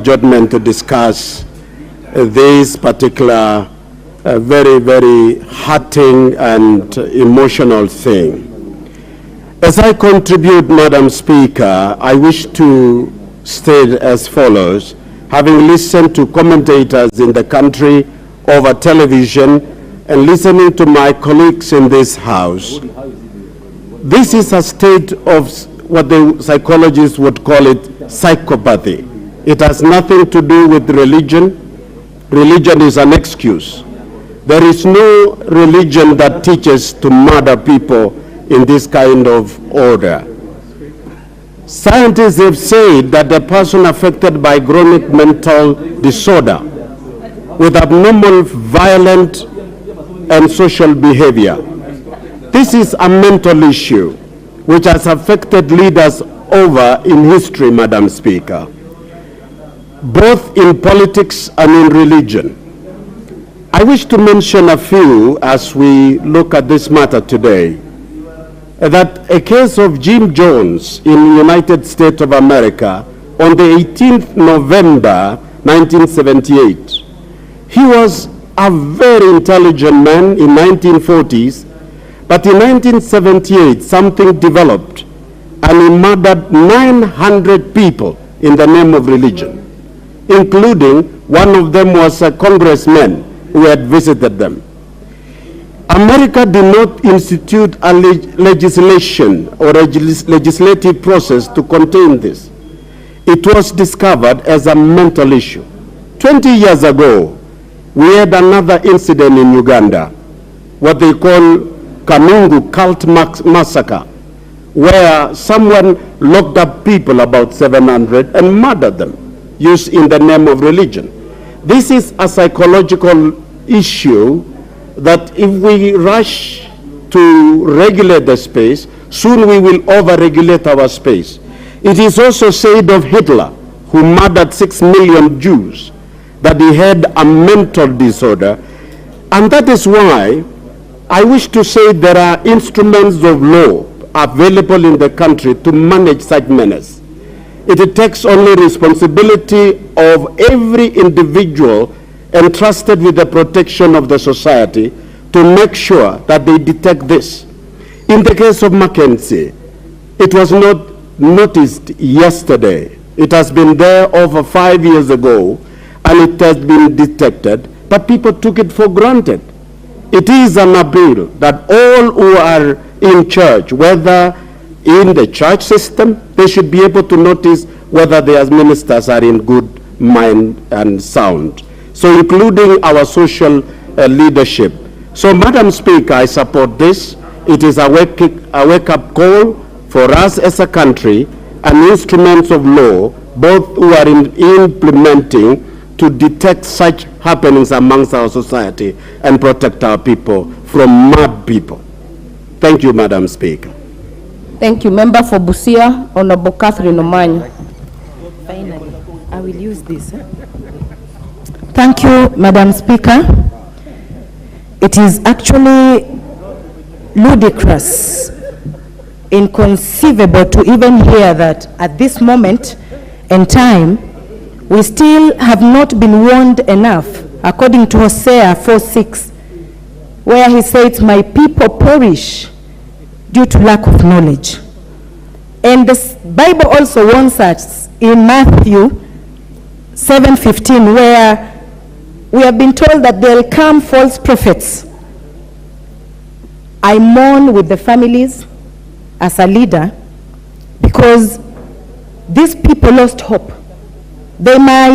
adjournment to discuss this particular very, very hurting and emotional thing. As I contribute, Madam Speaker, I wish to state as follows. Having listened to commentators in the country over television and listening to my colleagues in this House, this is a state of what the psychologists would call it psychopathy. It has nothing to do with religion. Religion is an excuse. There is no religion that teaches to murder people in this kind of order. Scientists have said that a person affected by chronic mental disorder with abnormal, violent, and social behavior. This is a mental issue which has affected leaders over in history, Madam Speaker, both in politics and in religion. I wish to mention a few as we look at this matter today. That a case of Jim Jones in the United States of America on the 18th November 1978. He was a very intelligent man in 1940s, but in 1978 something developed and he murdered 900 people in the name of religion, including one of them was a congressman who had visited them. America did not institute a legislation or a legislative process to contain this. It was discovered as a mental issue. 20 years ago, we had another incident in Uganda, what they call Kanungu cult massacre, where someone locked up people, about 700, and murdered them, used in the name of religion. This is a psychological issue that if we rush to regulate the space, soon we will over-regulate our space. It is also said of Hitler, who murdered 6 million Jews, that he had a mental disorder. And that is why I wish to say there are instruments of law available in the country to manage such menace. It takes only responsibility of every individual entrusted with the protection of the society to make sure that they detect this. In the case of Mackenzie, it was not noticed yesterday. It has been there over 5 years ago, and it has been detected, but people took it for granted. It is an appeal that all who are in church, whether in the church system, they should be able to notice whether their ministers are in good mind and sound. So including our social leadership. So Madam Speaker, I support this. It is a wake-up call for us as a country and instruments of law, both who are implementing to detect such happenings amongst our society and protect our people from mad people. Thank you, Madam Speaker. Thank you. Member for Busia, Honorable Catherine Omanyi. Finally, I will use this. Thank you, Madam Speaker. It is actually ludicrous, inconceivable to even hear that at this moment in time, we still have not been warned enough, according to Hosea 4:6, where he says, "My people perish due to lack of knowledge." And the Bible also warns us in Matthew 7:15, where we have been told that there will come false prophets. I mourn with the families as a leader because these people lost hope. They might